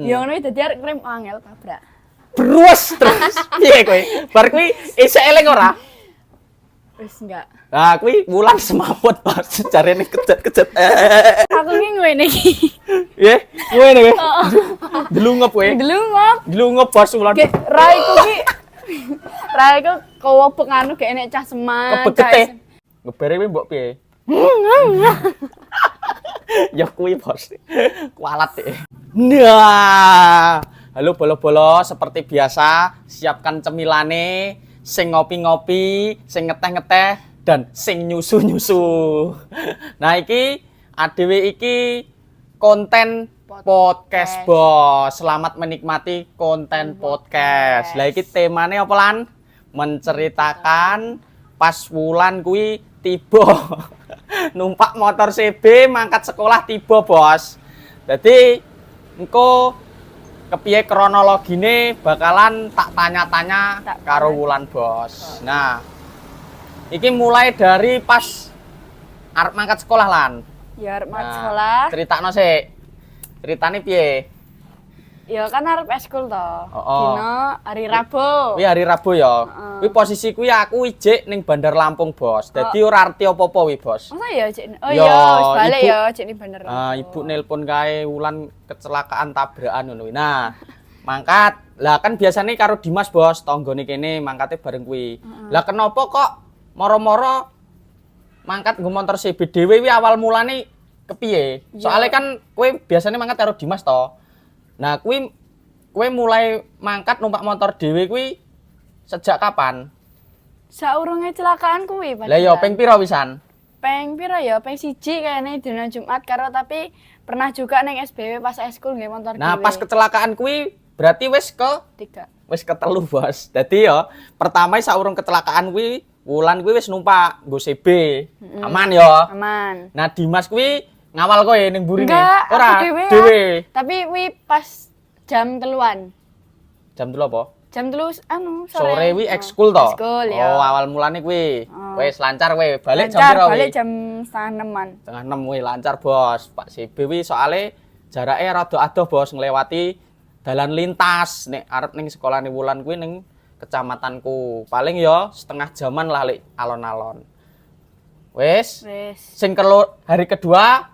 Ya ngono dadi arek rem angel tabrak. Brus terus piye kowe? Bar kuwi isih eling ora? Wis enggak. Nah, kuwi Wulan semaput Bos, jarene kejet-kejet. Aku ki ngene iki. Nggih, ngene kowe. Delungep kowe. Delungop. Delungep Bos Wulan. Ge raiku ki raiku kowobek anu gek enek cah seman. Kebekete. Ngebere kowe mbok piye? Ya kuwi Bos. Kualat deh. Nah, halo bolo-bolo, seperti biasa siapkan cemilane, sing ngopi-ngopi, sing ngeteh-ngeteh dan sing nyusu-nyusu. Nah, iki adewe iki konten podcast, Bos. Selamat menikmati konten podcast. Lah iki temane apa lan? Menceritakan pas Wulan kuwi tiba numpak motor CB mangkat sekolah tiba, Bos. Jadi engko kepiye kronologine bakalan tak tanya-tanya karo Wulan, Bos. Nah, iki mulai dari pas arep mangkat sekolah lan. Ya arep mangkat sekolah. Critakno sik. Ceritane piye? Ya kan arep eskul to. Oh. Dino hari Rabu. Kuwi hari Rabu ya. Kuwi posisi kuwi aku ijik ning Bandar Lampung, Bos. Dadi ora arti apa-apa wi, Bos. Masa ya Cik? Oh Ya, iya, wis balik ibu- ya Cik ning Bandar. Ibu nelpon kae Wulan kecelakaan tabrakan ngono kuwi. Nah, mangkat. Lah kan biasanya karo Dimas, Bos, tanggane kene mangkate bareng kuwi. Lah kenapa kok moro-moro mangkat nggo motor CB dhewe kuwi awal mulane kepiye? Soale kan kowe biasanya mangkat karo Dimas to. Nah, kowe mulai mangkat numpak motor dhewe kuwi sejak kapan? Saurunge celakaan kuwi Lah ya ping pira wisan? Peng pira ya? Peng siji kayaknya dina Jumat karo tapi pernah juga neng SBW pas eskul nggih motor Nah, dhewe. pas kecelakaan kuwi berarti wis ketelu, Bos. Dadi ya pertama saurung kecelakaan kuwi Wulan kuwi wis numpak nggo CB. Aman ya. Aman. Nah, Dimas kuwi ngawal kowe ning burine. Enggak, Ora, aku dhewe. dhewe. Tapi kuwi pas jam teluan. Jam 3 apa? Jam telu anu Sore kuwi ekskul to? Ekskul ya. Oh, awal mulane kuwi. Oh. Wis lancar kowe. Balik jam Lancar, pira kuwi? balik jam 5:30-an. Setengah 6 kuwi lancar, Bos. Pak CB kuwi soalé jarake rada adoh, Bos, nglewati dalan lintas nek arep ning sekolahane Wulan kuwi ning kecamatanku. Paling ya setengah jaman lah lek alon-alon. Wis. Wis. Sing kelo hari kedua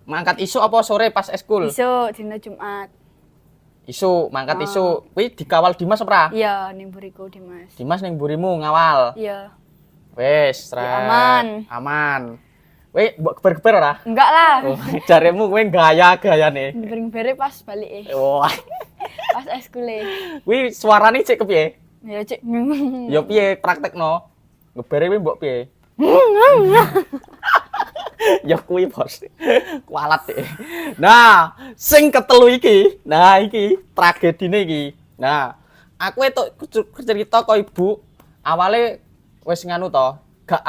mangkat isu apa sore pas eskul? Isu dina Jumat. Isu, mangkat isu. Kuwi dikawal Dimas apa? Iya, ning buriku Dimas. Dimas ning burimu ngawal. Iya. Wis, Ya, aman. Aman. Kowe mbok geber-geber ora? Enggak lah. Oh, jaremu kowe gaya-gayane. Bering-bere pas balik Wah. pas eskule. Kuwi suarane cek kepiye? Ya Cik. Ya piye praktekno? Ngebere kuwi mbok piye? Ya kuwi, Bos. Kualat deh. Nah, sing ketelu iki. Nah, iki tragedine iki. Nah, aku etuk cerita kok Ibu. Awale wis nganu to, gak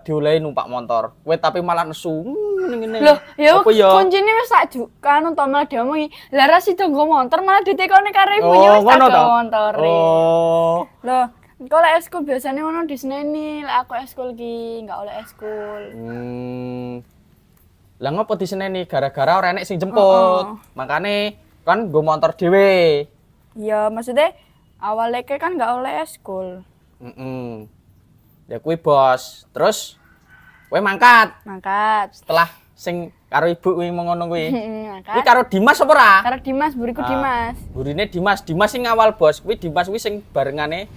diolehi numpak motor. Kowe tapi malah nesu ngene. Loh, ya Apa ya? kuncine wis tak kanu to malah diomongi. Lah ra sida nggo motor malah ditekoni karo ibunya wis tak ngono to? montore. Oh. Loh, kalau eskul biasanya ngono diseneni, lek aku eskul ki enggak oleh eskul. Lah ngopo diseneni gara-gara ora enek sing jemput. Makane kan nggo motor dhewe. Iya, maksudnya awalnya kan enggak oleh eskul. Ya kuwi, Bos. Terus kowe mangkat. Mangkat. Setelah sing karo ibu kuwi ngono kuwi. Mangkat. Kuwi karo Dimas apa ora? Karo Dimas, buriku Dimas. Burine Dimas. Dimas sing ngawal, Bos. Kuwi Dimas kuwi sing barengane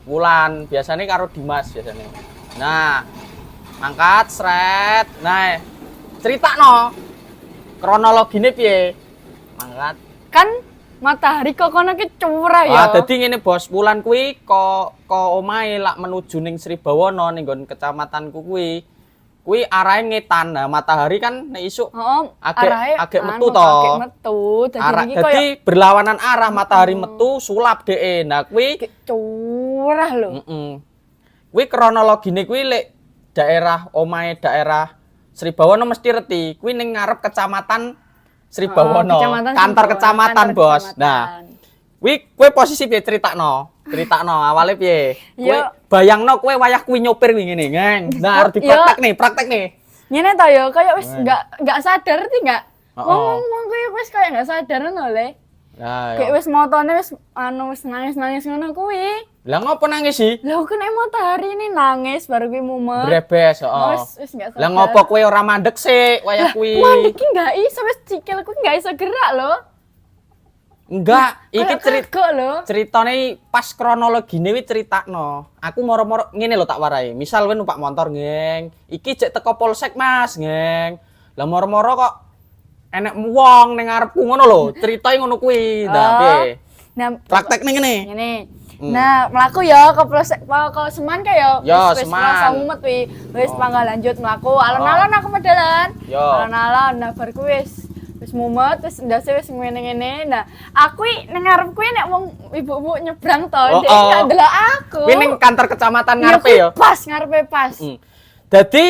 Wulan. Biasane karo Dimas biasane. Nah, mangkat sret. Nah, critakno. Kronologine piye? Mangkat. Kan matahari kok kono ki curah ya. Dadi ngene, Bos. Wulan kuwi kok omahe lak menuju ning Sri Bawana ning nggon kecamatanku kuwi. Kuwi arahe ngetan. Nah, matahari kan nek isuk agak metu to. Agak metu. Dadi berlawanan arah matahari metu sulap dhek. Nah, kuwi curah lho. Kuwi kronologine kuwi lek daerah omahe daerah Sri Bawana mesti reti. Kuwi ning ngarep kecamatan Sri Bawana. Kantor kecamatan, Bos. Nah, kuwi kowe posisi piye critakno? Critakno awale piye? Kowe bayangno kowe wayah kuwi nyopir kuwi ngene, Ngeng. Nah, harus dipraktek nih. Ngene to ya, kayak wis enggak sadar ti enggak. Ngomong kuwi wis kayak enggak sadar ngono le. Nah, Kayak ya. wis motone wis wis nangis-nangis ngono kuwi. Lah ngopo nangis sih? Lah aku nek matahari ini nangis baru kuwi mumet. Brebes, heeh. Wis enggak sadar. Lah ngopo kowe ora mandek sik wayah kuwi? Mandek ki enggak iso wis sikilku enggak iso gerak lho. Enggak, iki Kayak kagok lho. ceritane pas kronologine wi critakno. Aku moro-moro ngene lho tak warai. Misal kowe numpak motor, Ngeng. Iki cek teko polsek, Mas, Ngeng. Lah moro-moro kok enek wong ning ngarepku ngono lho. Critane ngono kuwi. Nah, piye? Nah, Praktekne ngene. ngene. Nah, mlaku ya ke Polsek ke Seman kae ya. Ya, Wis Seman. rasa mumet wi. Wis mangga lanjut mlaku. Alon-alon aku medalan. Ya. Alon-alon nah bar kuwi wis mumet wis ndase wis ngene-ngene. Nah, aku ning ngarep kuwi nek wong ibu-ibu nyebrang to, Oh, dhek oh. gak ndelok aku. Kuwi ning kantor kecamatan ngarepe kuwi ya. Pas ngarepe pas. Dadi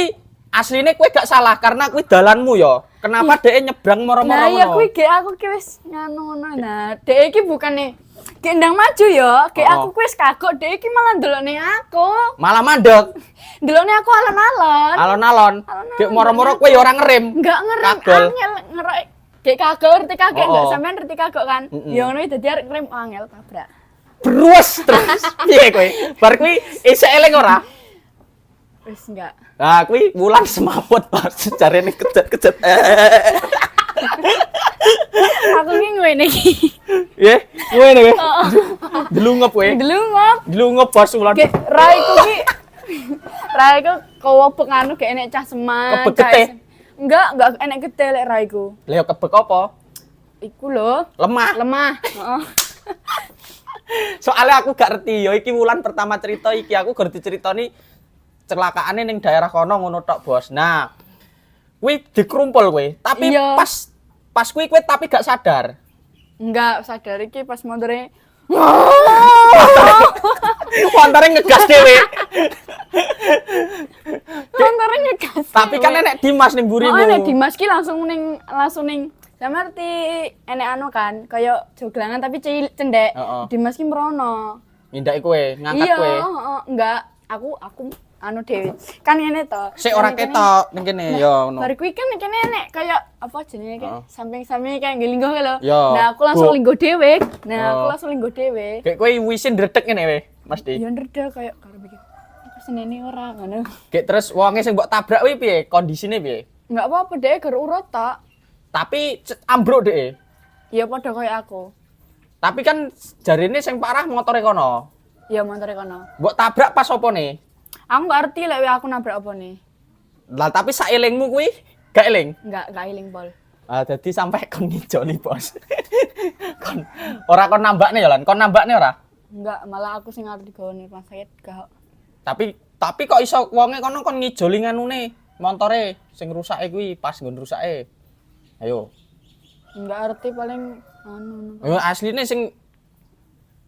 asline kowe gak salah karena kuwi dalanmu ya. Kenapa dhek nyebrang moro-moro Nah, ya ngono? kuwi ge aku ki wis nganu ngono. Nah, dhek iki bukane gendang maju ya, ge Oh. aku kuwi wis kagok, dhek iki malah ndelokne aku. Malah mandek. Ndelokne aku alon-alon. Alon-alon. Alon-alon. Gek moro-moro kowe ya ora ngerem. Enggak ngerem Kagol. angel ngerok kayak kagok ngerti kagok Oh, enggak oh. sampean ngerti kagok kan ya ngono iki dadi arek ngerem angel tabrak Bruas terus. Piye kowe? Bar kuwi isih eling ora? wis enggak Nah, kuwi wulan semaput pas jarene kejet-kejet. aku ki ngene iki Ye, ngene kowe. Delungep kowe. delungop Delungep bos wulan. kayak raiku ki raiku kowobek anu kayak enek cah seman Kebek cah getih? SM. enggak enek getih lek raiku Lah ya kebek apa? iku lho Lemah. lemah heeh Soalnya aku gak ngerti ya iki wulan pertama cerita iki aku gak ngerti ceritani celakaane ning daerah kono ngono tok, Bos. Nah, kuwi dikrumpul kowe, tapi Iya. pas kuwi kowe tapi gak sadar. enggak sadar iki pas motore Montore ngegas dhewe. motore ngegas Tapi kan enek Dimas ning Oh, burimu. enek Dimas ki langsung ning sama ngerti enek anu kan, kaya joglangan tapi cendek. Heeh. Dimas ki merono. Mindake kowe, ngangkat Iya, kowe. heeh, enggak. Aku anu dhewe. Kan ngene to. Sik ora ketok ning kene ya ngono. Bar kuwi kan kene enek kaya apa jenenge Heeh. kayak samping-samping kayak ngelinggo lho. Iya, Nah, aku langsung Bu. linggo dhewe. Nah, aku Oh. langsung linggo dhewe. Kayak kowe wisin ndredeg ngene we, Mas Di. Ya nreda kaya karo pikir. Aku senene ora ngono. Kayak terus wonge sing mbok tabrak kuwi piye? Kondisine piye? Enggak apa-apa deh, gur urut tok. Tapi ambruk dhek. Ya padha kaya aku. Tapi kan jarine sing parah motore kono. Ya motore kono. Mbok tabrak pas apa nih? Aku nggak ngerti lek aku nabrak apa nih. Lah tapi saelingmu kuwi gak eling. Enggak iling pol. Ah dadi sampai kon ngijoli, Bos. kon kon nambakne ya lan, kon nambakne ora? Enggak, malah aku sing arep digawone rumah sakit gak. Tapi kok iso wonge kono kon ngijoli nganune montore sing rusake kuwi pas nggon rusake. Ayo. Enggak ngerti paling anu. Ya asline sing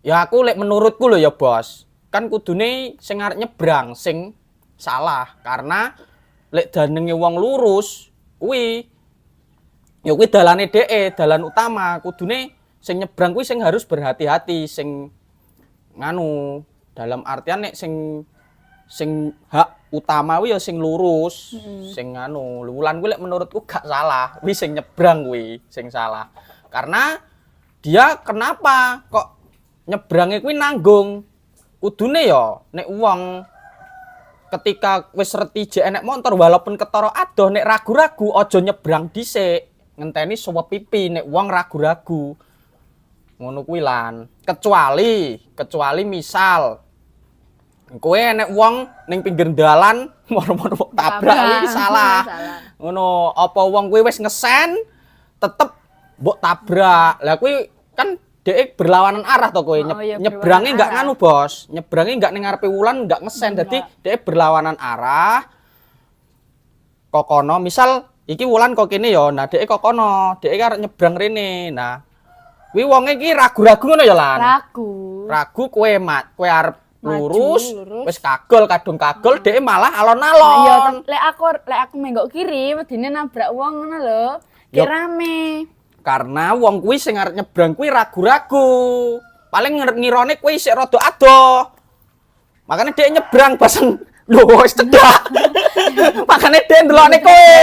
ya aku lek menurutku lho ya, Bos. Kan kudune sing arep nyebrang sing salah karena lek danenge wong lurus kuwi ya kuwi dalane dheke, dalan utama. Kudune sing nyebrang kuwi sing harus berhati-hati, sing nganu dalam artian nek sing hak utama kuwi ya sing lurus, sing anu. Wulan kuwi lek menurutku gak salah, kuwi sing nyebrang kuwi sing salah. Karena dia kenapa kok nyebrange kuwi nanggung? Kudune ya nek wong ketika wis reti jek enek motor walaupun ketara adoh nek ragu-ragu aja nyebrang dhisik. Ngenteni suwe pipi nek wong ragu-ragu. Ngono kuwi lan. Kecuali misal kowe enek wong ning pinggir dalan moro-moro tabrak kuwi salah. Ngono, apa wong kuwi wis ngesen tetep mbok tabrak. Lah kuwi kan dhek berlawanan arah to kowe. iya, Nyebrange berlawanan enggak arah. nganu, Bos. Nyebrange enggak ning ngarepe wulan, enggak ngesen. Dadi dhek berlawanan arah. Kok kono, misal iki wulan kok kene ya. Nah, dhek kok kono, dhek arep nyebrang rene. Nah, kuwi wonge iki ragu-ragu ngono ya, Lan. Ragu kowe kowe arep lurus, lurus. wis kadung kagol, dhek malah Iya, alon-alon. lek aku menggok kiri, wedine nabrak wong ngono lho. Ki Yup. rame. Karena wong kuwi sing arep nyebrang kuwi ragu-ragu. Paling ngirone kuwi sik rada adoh. Makane dhek nyebrang pasang lho wis cedak. Makane dhek ndelokne kowe.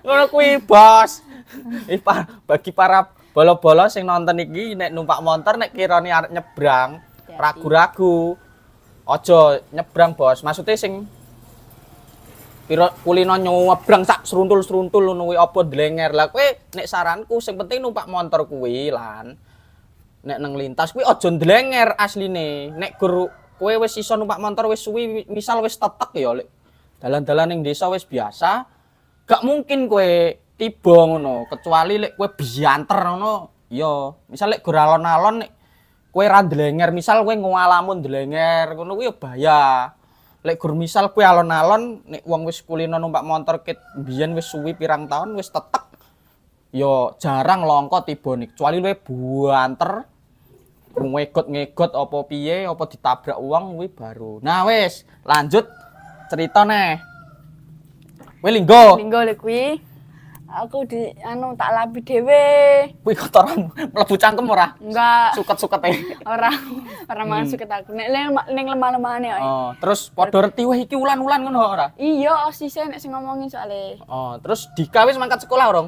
Ngono kuwi, Bos. Bagi para Bolo-bolo sing nonton iki nek numpak motor nek kirane arep nyebrang, Hati-hati. ragu-ragu. Aja nyebrang, Bos. Maksudnya sing pira kulino nyebrang sak seruntul-seruntul ngono kuwi apa dlenger. Lah kowe nek saranku sing penting numpak motor kuwi lan nek nang lintas kuwi aja dlenger asline. Nek gur kowe wis iso numpak motor wis suwi misal wis tetek ya lek dalan-dalan ning desa wis biasa, gak mungkin kowe tiba ngono kecuali lek kowe bianter ngono ya. Misal lek gur alon-alon nek kowe ra dlenger, misal kowe ngalamun dlenger ngono kuwi ya bahaya. Lek gur misal kowe alon-alon nek wong wis kulino numpak motor ket biyen wis suwi pirang tahun wis tetek ya jarang longko tiba nih kecuali luwe buanter ngegot apa piye apa ditabrak uang kuwi baru. Nah wis lanjut cerita neh. Kowe linggo lek kuwi aku di tak labi dhewe. kuwi kotoran mlebu cangkem ora? Enggak, Suket-sukete. ora masuk ke aku. Nek ning lemah-lemahane kok. Oh, terus padha reti wah iki ulan-ulan ngono ora? Iya, osise nek sing ngomongin soalnya. Oh, terus Dika wis mangkat sekolah urung?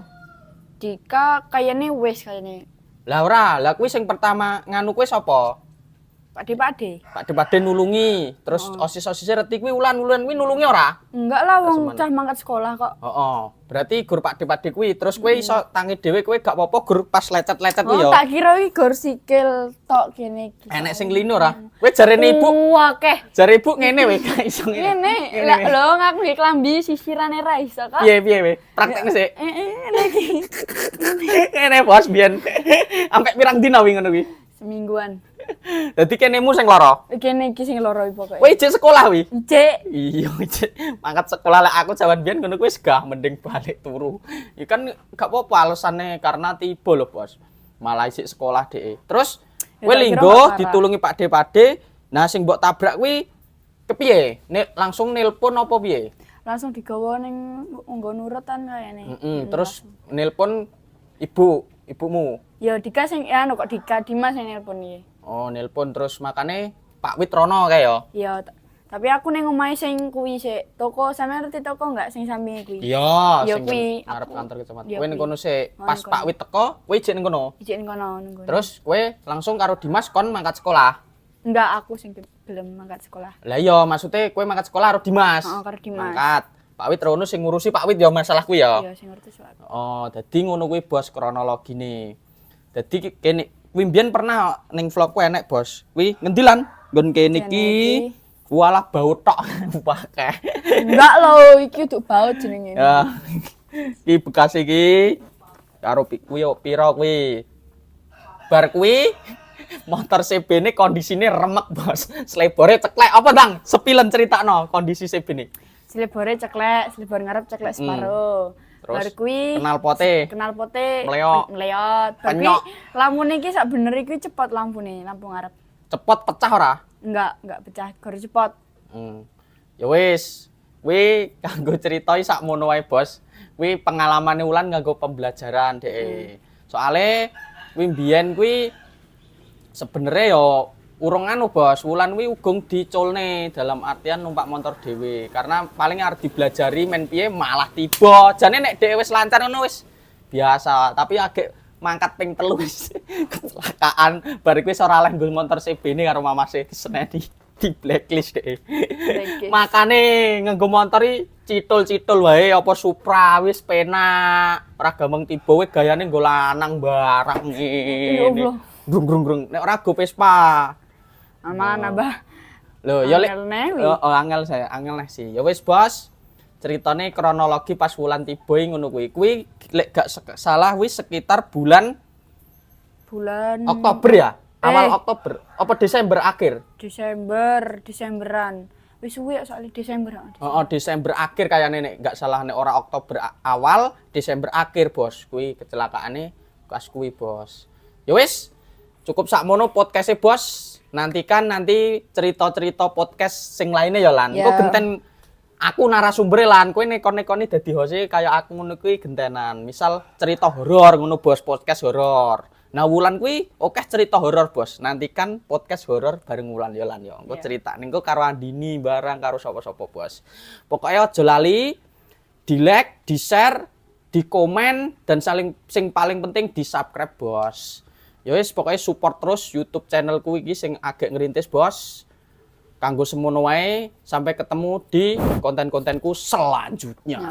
Dika kayaknya wis kayaknya. Lah ora, lah kuwi sing pertama nganu kuwi sapa? Pak De. Pak Depade nulungi, terus osis-osise reti kuwi ulan-ulan kuwi nulungi ora? Enggak lah wong cah mangkat sekolah kok. Oh, berarti gur Pak Depade kuwi, terus kowe iso tangi dhewe kowe gak apa-apa gur pas lecet-lecet kuwi Oh, ya. tak kira iki gor sikil tok kene iki. Enek sing lino ora? Kowe jarene ibu, Akeh. jare ibu ngene wae gak iso ngene. Ngene, lah lho ngaku iki klambi sisirane ra iso kok. Piye wae? Praktekne sik. Lagi Ngene bos biyen. Sampai pirang dina wingi ngono kuwi. semingguan. Dadi kenemu sing lara. Kene iki sing loro iki pokoke. Kowe ijek sekolah wi? Cek. Iya, ijek mangkat sekolah lek aku jaman biyen ngono kuwi wis gah mending balik turu. Iki kan gak apa-apa alasannya karena tiba lho, Bos. Malah isik sekolah dhek. Terus Ya, kowe tak kira linggo gak parah. ditulungi Pak Depade. Nah, sing mbok tabrak kuwi kepiye? Nek langsung nelpon apa piye? Langsung digawa ning nggon urutan kayane. Terus nelpon ibumu. Ya Dika sing kok Dika Dimas sing nelpon iki. Oh, nelpon terus makane Pak Witrono kae ya. Ya tapi aku ning omahe sing kuwi sik. Toko sampe ngerti toko enggak sing sampinge kuwi? Iya, Ya sing kuwi, ngarep aku- kantor kecamatan. ya Kowe ning kuwi. kono sik. Oh, Pas ning Pak kono. Wit teko, kowe ijek ning kono. Ijek ning kono. Terus kowe langsung karo Dimas kon mangkat sekolah. enggak aku sing gelem mangkat sekolah. Lah iya, maksudnya kowe mangkat sekolah karo Dimas. Heeh, karo Dimas. Mangkat. Pak Wit rono sing ngurusi Pak Wit ya masalah kuwi ya. Iya sing ngerti soal. Oh, dadi ngono kuwi bos kronologine. Dadi kene kuwi mbiyen pernah ning vlogku enek bos. Kuwi ngendi lan? Nggon kene iki. Walah bau tok pakai. Enggak lho, iki uduk baut jenenge. Ya. Iki bekas iki karo kuwi pira kuwi. Bar kuwi motor CB ini kondisine remek, Bos. Slebore ceklek apa, Tang? Sepilen critakno kondisi CB ini. Slebore ceklek, slebor ngarep ceklek separo. Terus Bar kuwi knalpote meleot. Bar kuwi Penyok. lampune iki sak bener iki cepot lampune, lampu ngarep. cepot pecah ora? Enggak pecah, gor cepot. Ya wis, kuwi kanggo critoi sakmono wae, Bos. Kuwi pengalamane Wulan nganggo pembelajaran dhek. Soale kuwi mbiyen kuwi sebenarnya ya urung anu, Bos. Wulan kuwi ugung diculne dalam artian numpak motor dhewe. Karena paling arep dibelajari men piye malah tiba. Jane nek dhek wis lancar ngono wis biasa, tapi agek mangkat ping 3 wis kecelakaan. Bar kuwi ora oleh nggo motor CB-ne karo mamase diseneni di blacklist dhek. Makane nganggo motor iki cithul-cithul wae apa Supra wis penak. Ora gampang tiba wae gayane nggo lanang barang Ya ngene. Allah. Grung-grung nek ora go Vespa. Aman nambah. Lho, ya lek Angel neh, wi. angel saya, angel neh sih. Ya wis, Bos. Ceritane kronologi pas Wulan tiba ngono kuwi. Kuwi lek gak salah wis sekitar bulan Oktober ya? Awal Oktober. Apa Desember akhir? Desemberan. Wis suwi soalnya Desember. Oh, Desember akhir kayaknya nek gak salah nek ora Oktober awal, Desember akhir, Bos. Kuwi kecelakaane pas kuwi, Bos. Ya wis, cukup sakmono podcast-e, Bos. Nantikan nanti cerita-cerita podcast sing lainnya ya Lan. Ya. Engko genten aku narasumber Lan, kowe nekon-nekoni dadi host kaya aku ngono kuwi gentenan. Misal cerita horor ngono, Bos, podcast horor. Nah, Wulan kuwi oke cerita horor, Bos. Nantikan podcast horor bareng Wulan ya Lan ya. Engko cerita ning karo Andini barang karo sapa-sapa, Bos. Pokoknya aja lali di-like, di-share, di komen, dan sing paling penting di subscribe bos. Ya wis pokoknya support terus YouTube channelku iki sing agak ngerintis bos. Kanggo semono wae, sampai ketemu di konten-kontenku selanjutnya.